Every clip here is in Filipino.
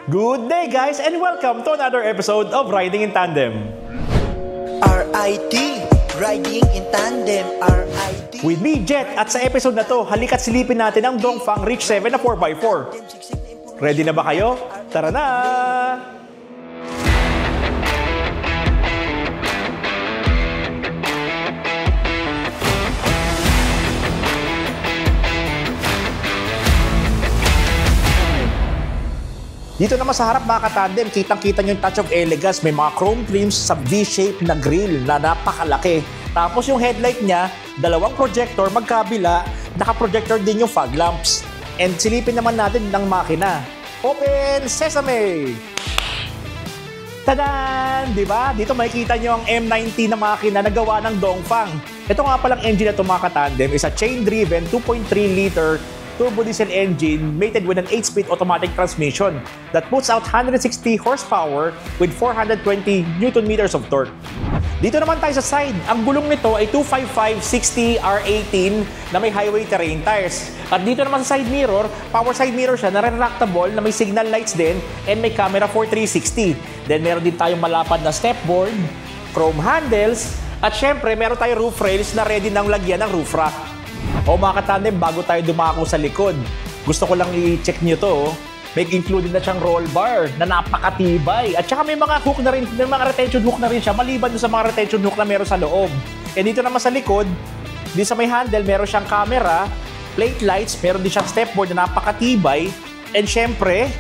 Good day guys and welcome to another episode of Riding in Tandem. RIT, Riding in Tandem, RIT. With me, Jet, at sa episode na to, halika't silipin natin ang Dongfang Reach 7 na 4x4. Ready na ba kayo? Tara na! Dito naman sa harap mga katandem, kitang-kita nyo yung touch of elegance. May mga chrome trims sa V-shape na grille na napakalaki. Tapos yung headlight niya, dalawang projector magkabila, naka-projector din yung fog lamps. And silipin naman natin ng makina. Open Sesame! Tadaan! Diba? Dito makikita nyo ang M90 na makina na gawa ng Dongfang. Ito nga palang engine na ito mga katandem is a chain-driven 2.3 liter turbo diesel engine mated with an 8-speed automatic transmission that puts out 160 horsepower with 420 Nm of torque. Dito naman tayo sa side. Ang gulong nito ay 255/60 R18 na may highway terrain tires. At dito naman sa side mirror, power side mirror siya na retractable na may signal lights din and may camera for 360. Then meron din tayong malapad na stepboard, chrome handles, at syempre meron tayong roof rails na ready nang lagyan ng roof rack. O mga katandem, bago tayo dumako sa likod, gusto ko lang i-check nyo to. May included na siyang roll bar na napakatibay. At saka may mga hook na rin, may mga retention hook na rin siya, maliban sa mga retention hook na meron sa loob. E dito naman sa likod, di sa may handle, meron siyang camera, plate lights, meron din siyang stepboard na napakatibay. And syempre,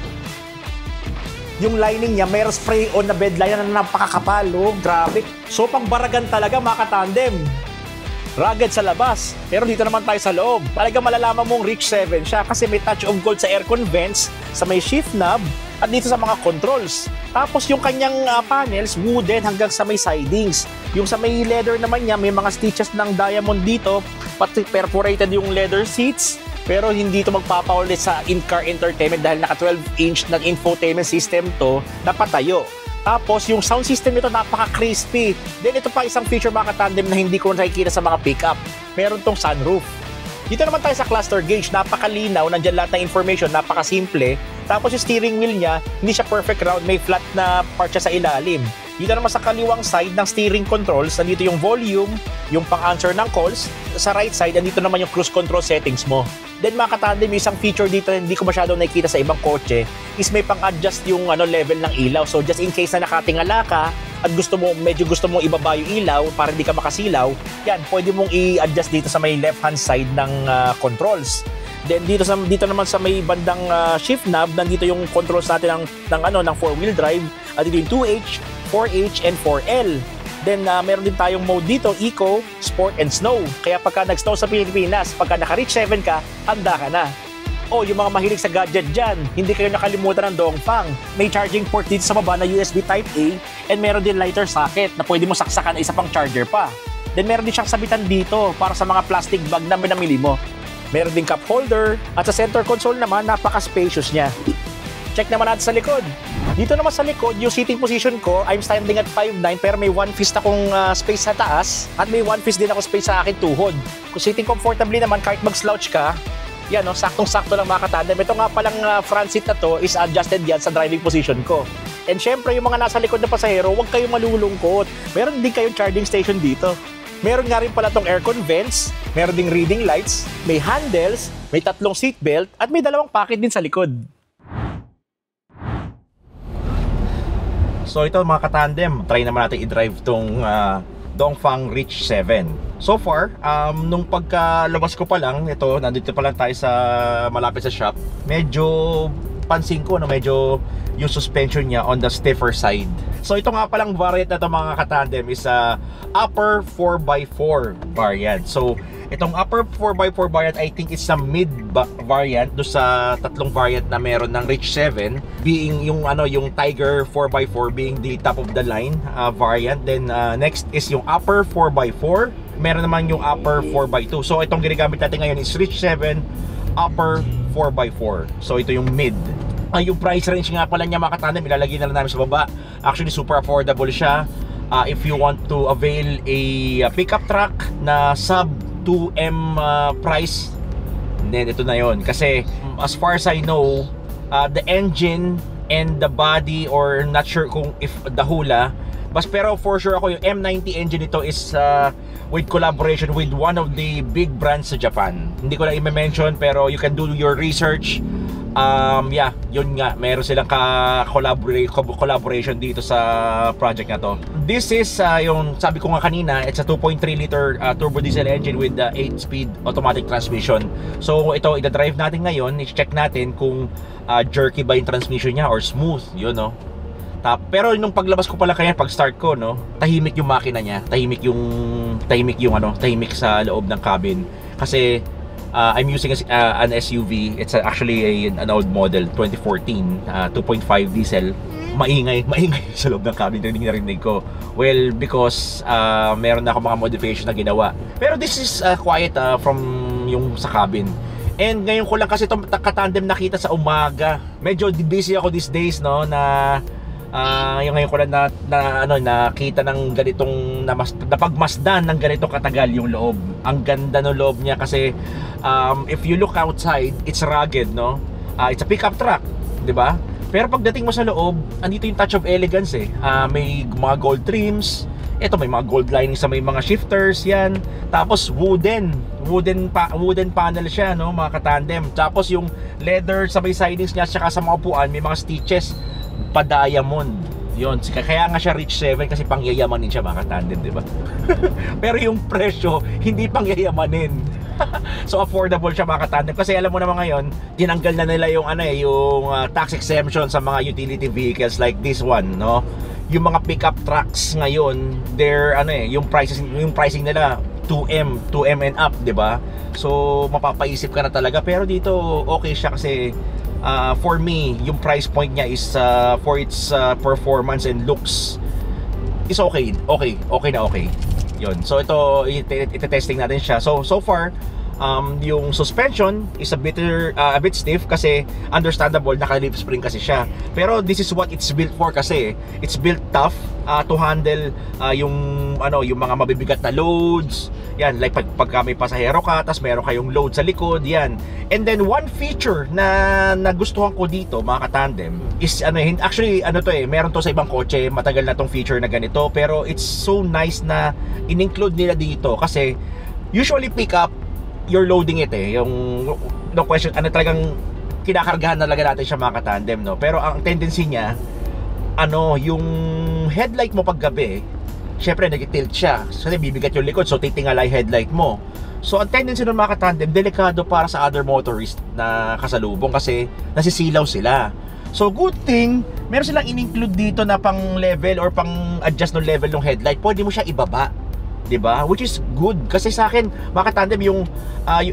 yung lining niya, mayroong spray-on na bed liner na napakakapal. Oh, grabe. So, pang baragan talaga mga katandem. Rugged sa labas, pero dito naman tayo sa loob. Talagang malalaman mong Reach 7 siya kasi may touch of gold sa aircon vents, sa may shift knob, at dito sa mga controls. Tapos yung kanyang panels, wooden hanggang sa may sidings. Yung sa may leather naman niya, may mga stitches ng diamond dito, pati perforated yung leather seats. Pero hindi ito magpapaulit sa in-car entertainment dahil naka 12-inch na infotainment system to na patayo. Tapos, yung sound system nito napaka-crispy. Then, ito pa isang feature mga katandem na hindi ko nakikita sa mga pickup. Meron tong sunroof. Dito naman tayo sa cluster gauge. Napakalinaw, nandyan lahat ng information, napakasimple. Tapos, yung steering wheel niya, hindi siya perfect round, may flat na part siya sa ilalim. Dito naman sa kaliwang side ng steering controls, nandito yung volume, yung pang-answer ng calls. Sa right side, nandito naman yung cruise control settings mo. Then mga katandem, isang feature dito na hindi ko masyadong nakikita sa ibang kotse is may pang-adjust yung level ng ilaw. So just in case na nakatingala ka at medyo gusto mong ibaba yung ilaw para hindi ka makasilaw, yan, pwede mong i-adjust dito sa may left-hand side ng controls. Then dito naman sa may bandang shift knob, nandito yung controls natin ng 4-wheel drive at dito yung 2H, 4H, and 4L. Then, meron din tayong mode dito, Eco, Sport, and Snow. Kaya pagka nag-snow sa Pilipinas, pagka naka-Reach 7 ka, handa ka na. O, yung mga mahilig sa gadget dyan, hindi kayo nakalimutan ng Dongfang. May charging port dito sa baba na USB Type-A and meron din lighter socket na pwede mo saksakan na isa pang charger pa. Then, meron din siyang sabitan dito para sa mga plastic bag na minamili mo. Meron din cup holder at sa center console naman, napaka-spacious niya. Check naman natin sa likod. Dito naman sa likod, yung seating position ko, I'm standing at 5'9", pero may one fist akong space sa taas at may one fist din ako space sa akin tuhod. Kung sitting comfortably naman, kahit mag-slouch ka, yan, saktong-sakto lang mga katandem. Ito nga palang front seat na to is adjusted yan sa driving position ko. And syempre, yung mga nasa likod na pasahero, huwag kayong malulungkot. Meron din kayong charging station dito. Meron nga rin pala tong aircon vents, meron ding reading lights, may handles, may 3 seatbelt, at may 2 pocket din sa likod. So ito mga katandem, try naman natin i-drive tong Dongfang Reach 7. So far, nung pagkalabas ko pa lang, nandito pa lang tayo sa malapit sa shop, medyo pansin ko medyo yung suspension niya on the stiffer side. So ito nga palang variant na ito mga katandem is upper 4x4 variant. So itong upper 4x4 variant, I think it's a mid variant do sa 3 variant na meron ng Reach 7, being yung Tiger 4x4 being the top of the line variant. Then next is yung upper 4x4, meron naman yung upper 4x2. So itong ginagamit natin ngayon is Reach 7 upper 4x4. So ito yung mid. Yung price range nga pala niya mga katandem, ilalagay na lang namin sa baba. Actually super affordable siya. If you want to avail a pickup truck na sub 2M price, then ito na yon. Kasi as far as I know, the engine and the body, or not sure kung if the hula. Pero for sure ako, yung M90 engine nito is with collaboration with one of the big brands sa Japan. Hindi ko na i-mention, pero you can do your research. Yeah, yun nga, meron silang collaboration dito sa project na to. This is yung sabi ko nga kanina, it's a 2.3 liter turbo diesel engine with 8-speed automatic transmission. So ito, ida-drive natin ngayon, i-check natin kung jerky ba yung transmission niya or smooth, yun no. Pero nung paglabas ko pala kaya, pag start ko, no, tahimik yung makina niya, tahimik tahimik sa loob ng cabin. Kasi I'm using an SUV. It's actually an old model, 2014, 2.5 diesel. Maingay sa loob ng cabin, narinig ko. Well, because meron na ako mga modification na ginawa. Pero this is quiet from yung sa cabin. And ngayon ko lang kasi ito katandem nakita sa umaga. Medyo busy ako these days, no, na yung ngayon ko lang nakita ng ganitong napagmasdan ng ganitong katagal yung loob. Ang ganda ng loob niya kasi if you look outside, it's rugged, no? It's a pickup truck, 'di ba? Pero pagdating mo sa loob, andito yung touch of elegance eh. May mga gold trims. Ito may mga gold lining sa may mga shifters, yan. Tapos wooden panel siya, no, mga katandem. Tapos yung leather sa may sidings niya, saka sa mga upuan, may mga stitches pa-diamond. Yun, kaya nga siya Rich 7 kasi pangyayamanin siya, mga katandem, di ba? Pero yung presyo, hindi pangyayamanin. So affordable siya, mga katandem, kasi alam mo naman ngayon, tinanggal na nila yung yung tax exemption sa mga utility vehicles like this one, no? Yung mga pickup trucks ngayon, they're yung pricing nila 2M and up, 'di ba? So mapapaisip ka na talaga, pero dito okay siya kasi for me, yung price point niya is for its performance and looks is okay. Yun. So ito ite-testing natin siya. So far yung suspension is a bit stiff kasi understandable, naka-leaf spring kasi siya. Pero this is what it's built for kasi it's built tough to handle yung mga mabibigat na loads. Yan, like pagka may pasahero ka, tas meron kayong load sa likod, yan. And then one feature na nagustuhan ko dito, mga katandem, is actually meron to sa ibang kotse, matagal na tong feature na ganito, pero it's so nice na in-include nila dito kasi usually pick up, you're loading it yung no question, talagang kinakargahan na talaga natin siya, mga katandem, no? Pero ang tendency niya, yung headlight mo paggabi, syempre nag-tilt siya kasi bibigat yung likod, so titingala yung headlight mo. So ang tendency ng mga katandem, delikado para sa other motorist na kasalubong kasi nasisilaw sila. So good thing, meron silang in-include dito na pang level or pang adjust ng level ng headlight. Pwede mo siya ibaba, 'di ba? Which is good kasi sa akin, mga katandem, yung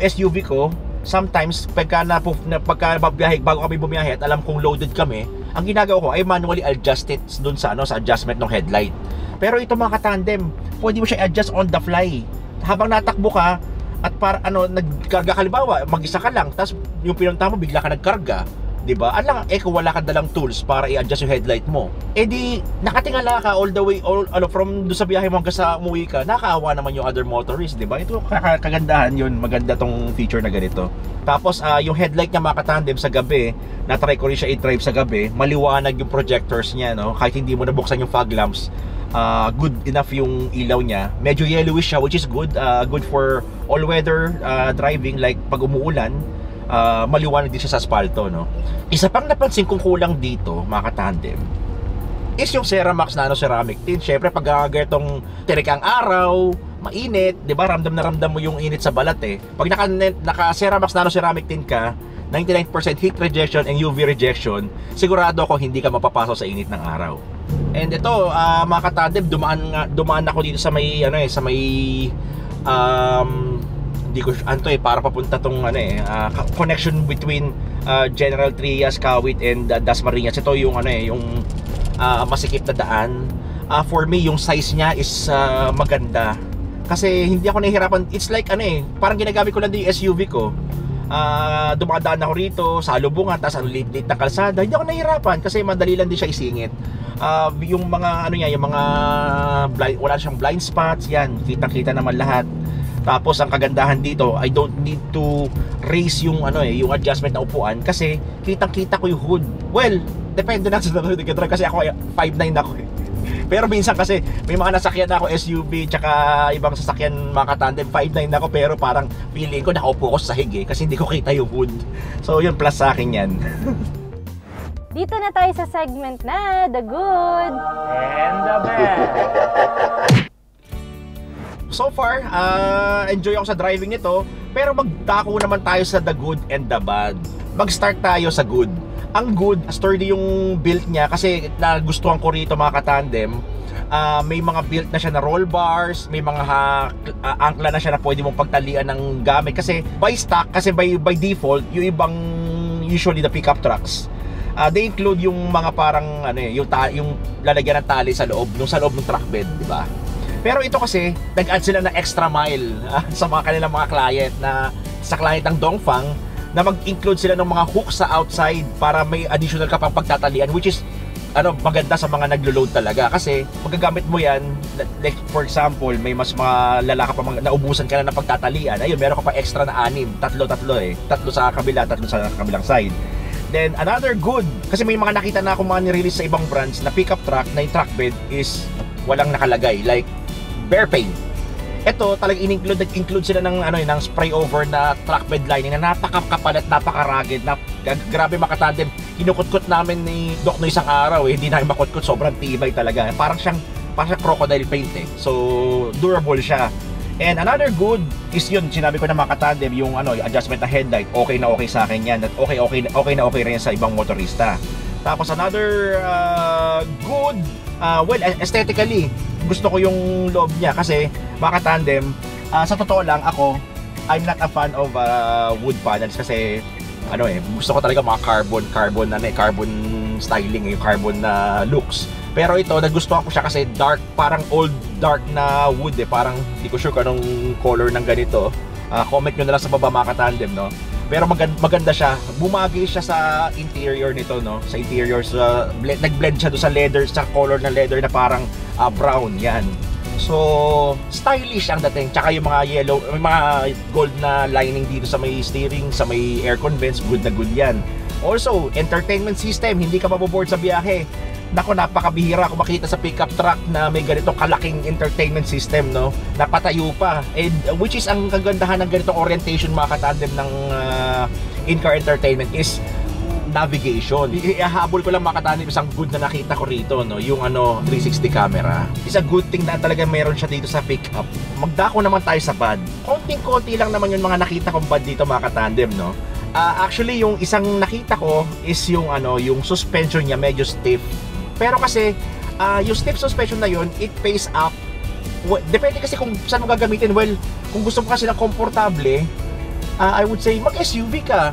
SUV ko, sometimes pagka babiyahe, bago kami bumiyahe at alam kong loaded kami, ang ginagawa ko ay manually adjust it dun sa adjustment ng headlight. Pero ito, mga katandem, pwede mo siya adjust on the fly. Habang natakbo ka at nagkarga ka, halimbawa, mag-isa ka lang, tapos yung pinunta mo bigla ka nagkarga, 'di ba? Kung wala ka dalang tools para i-adjust yung headlight mo, di nakatingala ka all the way, from doon sa biyahe mo hanggang sa umuwi ka, nakakaawa naman yung other motorists, 'di ba? Ito kagandahan yun, maganda tong feature na ganito. Tapos yung headlight niya, mga katandem, sa gabi, na-try ko rin siya i-drive sa gabi, maliwanag yung projectors niya, no? Kahit hindi mo nabuksan yung fog lamps, good enough yung ilaw niya. Medyo yellowish siya, which is good, good for all weather driving, like pag umuulan. Maliwanag din siya sa asfalto, no? Isa pang napansin kong kulang dito, mga katandem, is yung Ceramax Nano Ceramic Tin. Syempre pag ganitong tirik ang araw, mainit, 'di ba? Ramdam na ramdam mo yung init sa balat eh. Pag naka Ceramax Nano Ceramic Tin ka, 99% heat rejection and UV rejection, sigurado ako hindi ka mapapasok sa init ng araw. And ito, mga katandem, dumaan ako dito sa may hindi ko para papunta tong connection between General Trias, Kawit and Dasmariñas. Ito yung yung masikip na daan. For me, yung size niya is maganda. Kasi hindi ako nahihirapan. It's like parang ginagamit ko lang din yung SUV ko. Dumadaan ako rito sa lubungan, tapos liit na kalsada. Hindi ako nahihirapan kasi madali lang din siya isingit. Yung mga yung mga wala siyang blind spots, yan, kitang-kita naman lahat. Tapos ang kagandahan dito, I don't need to raise yung yung adjustment na upuan kasi kitang-kita ko yung hood. Well, depende na sa drive kasi ako 5'9" ako eh. Pero minsan kasi may mga nasakyan na ako SUV tsaka ibang sasakyan mga katandem, 5'9" ako pero parang feeling ko nakaupo ko sa sahig eh kasi hindi ko kita yung hood. So yun, plus sa akin yan. Dito na tayo sa segment na The Good And the Bad. So far, enjoy ako sa driving nito, pero magdako naman tayo sa the good and the bad. Mag-start tayo sa good. Ang good, sturdy yung build niya kasi nagustuhan ko rito mga katandem. May mga built na siya na roll bars, may mga angkla na siya na pwede mong pagtalian ng gamit kasi by stock, kasi by default, yung ibang usually the pickup trucks, they include yung mga parang yung lalagyan ng tali sa loob ng truck bed, di ba? Pero ito kasi nag-add sila ng extra mile sa mga kanilang mga client sa client ng Dongfang, na mag-include sila ng mga hooks sa outside para may additional ka pang pagtatalian, which is maganda sa mga naglo-load talaga kasi magagamit mo yan, like for example may mas mga lalaka pa naubusan ka na ng pagtatalian, ayun meron ka pa extra na 6, tatlo sa kabila, tatlo sa kabilang side. Then another good, kasi may mga nakita na ako mga nirelease sa ibang brands na pickup truck na yung truck bed is walang nakalagay, like bare paint. Ito talagang include sila ng ng spray over na truck bed lining na napakakapal at napaka-rugged, grabe makatandem. Kinukutkot namin ni Doc no isang araw hindi namin makutkot, sobrang tibay talaga. Parang siyang crocodile paint eh. So durable siya. And another good is yun, sinabi ko na makatandem yung yung adjustment na headlight. Okay na okay sa akin yan at okay na okay rin sa ibang motorista. Tapos another good, well, aesthetically gusto ko yung loob niya kasi mga katandem, sa totoo lang ako, I'm not a fan of wood panels kasi gusto ko talaga mga carbon styling, yung carbon na looks. Pero ito, nagustuhan ko siya kasi dark, parang old dark na wood eh, parang hindi ko sure kung anong color ng ganito. Comment nyo na lang sa baba mga katandem, no? Pero maganda siya, bumagi siya sa interior nito, no? Sa interior, nag-blend siya doon sa leather, sa color ng leather na parang brown, yan. So, stylish ang dating. Tsaka yung mga yellow, may mga gold na lining dito sa may steering, sa may aircon vents, good na good yan. Also, entertainment system, hindi ka maboboard sa biyahe. Nako, napakabihira ako makita sa pickup truck na may ganitong kalaking entertainment system, no? Napatayo pa. And which is ang kagandahan ng ganitong orientation mga katandem ng in-car entertainment is navigation. Ihahabol ko lang mga katandem isang good na nakita ko rito, no? Yung 360 camera. Is a good thing na talaga meron siya dito sa pickup. Magdako naman tayo sa bad. Konting-konti lang naman yung mga nakita kong bad dito mga katandem, no? Actually, yung isang nakita ko is yung yung suspension niya medyo stiff. Pero kasi yung stiff suspension na yun, it pays up. Depende kasi kung saan mo gagamitin. Well, kung gusto mo kasi ng komportable, I would say mag-SUV ka.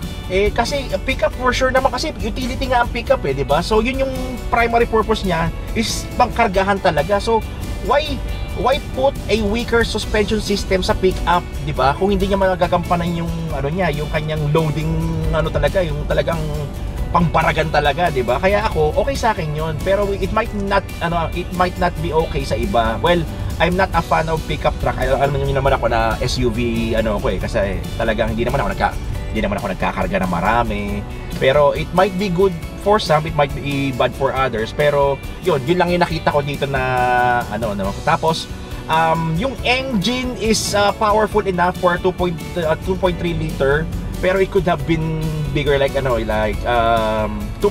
Kasi pickup for sure naman kasi utility nga ang pickup di ba? So yun yung primary purpose niya is pangkargahan talaga. So why put a weaker suspension system sa pickup, di ba? Kung hindi niya magagampanan yung yung kanyang loading talaga, yung talagang pangbaragan talaga, di ba? Kaya ako, okay sa akin yun. Pero it might not be okay sa iba. Well, I'm not a fan of pickup truck. Alam niyo naman ako na SUV kasi talagang hindi naman ako nagkakarga na marami. Pero it might be good for some, it might be bad for others. Pero yun lang yung nakita ko dito na Tapos yung engine is powerful enough for 2.3 liter. Pero it could have been bigger like 2.5.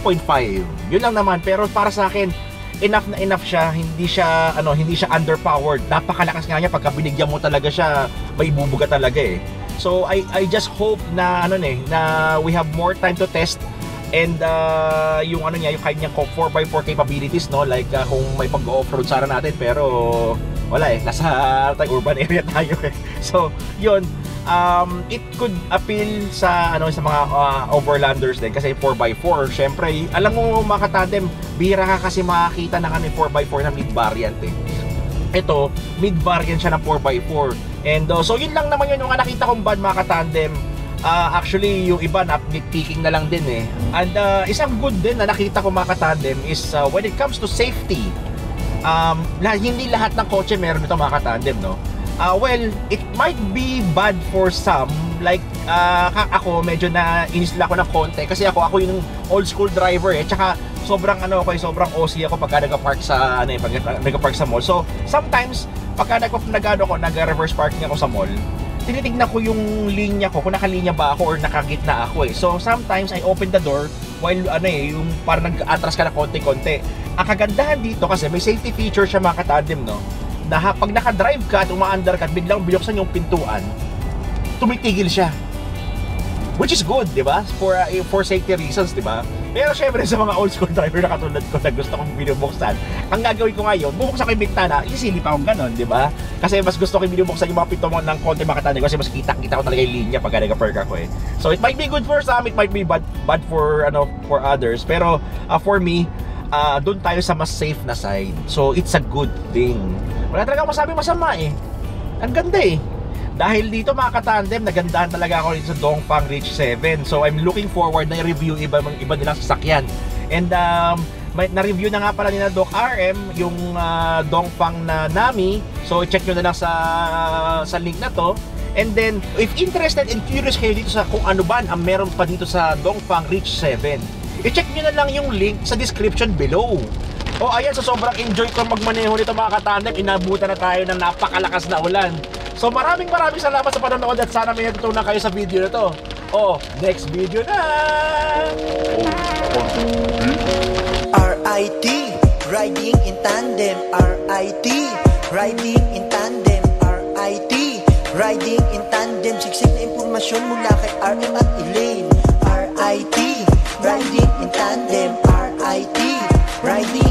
Yun lang naman. Pero para sa akin, enough siya. Hindi siya underpowered. Napakalakas nga niya pagka binigyan mo talaga siya, may bubuga talaga eh. So I just hope na na we have more time to test and yung yung kanyang 4x4 capabilities, no, like kung may pag-off-road sana natin, pero wala nasa urban area tayo eh. So yun, it could appeal sa sa mga overlanders din kasi 4x4. Syempre, alam mo mga katandem, bihira ka kasi makakita ng 4x4 na mid-variant eh. Ito, mid-variant siya ng 4x4. And so yun lang naman yun yung nakita kong bad mga katandem. Actually, yung iba nitpicking na lang din eh. And isang good din na nakita ko mga katandem is when it comes to safety, hindi lahat ng kotse meron ito mga katandem, no? Well, it might be bad for some. Like, ako medyo na inisla ko ng konti kasi ako yung old school driver eh. Tsaka sobrang sobrang OC ako pagka nag-park sa nag-park sa mall. So sometimes pagka nag-reverse parking ako sa mall, tinitignan ko yung linya ko, kung nakalinya ba ako or nakagitna ako eh. So sometimes I open the door while yung parang nag-atras ka na konti-konti. Ang kagandahan dito kasi may safety feature siya mga katandem, no? Na pag naka-drive ka at umaandar ka at biglang binuksan yung pintuan, tumitigil siya. Which is good, di ba? For safety reasons, di ba? Pero syempre sa mga old school driver na katulad ko na gusto kong binubuksan, ang gagawin ko ngayon, bubuksan ko yung bintana, isilip akong ganon, di ba? Kasi mas gusto ko yung binubuksan yung mga pinto mo ng konti makatanda kasi mas kita ko talaga yung linya pag nag-park ako eh. So it might be good for some, it might be bad for others. Pero for me, doon tayo sa mas safe na side. So it's a good thing. Wala talaga masabi masama eh. Ang ganda eh. Dahil dito mga katandem, nagandahan talaga ako dito sa Dongfang Reach 7. So I'm looking forward na i-review iba nilang sasakyan. And na-review na nga pala ni na Doc RM yung Dongfang na Nami. So check nyo na lang sa link na to. And then if interested and curious kayo dito sa kung ano ba ang meron pa dito sa Dongfang Reach 7, i-check nyo na lang yung link sa description below. O ayan, so sobrang enjoy ko magmaneho nito mga katandem. Inabutan na tayo ng napakalakas na ulan. So maraming salamat sa panonood at sana may natutunan kayo sa video na to. Next video na! RIT, riding in tandem. RIT, riding in tandem. RIT, riding in tandem. Siksik na impormasyon mula kay RM at Elaine. RIT, riding in tandem. RIT, riding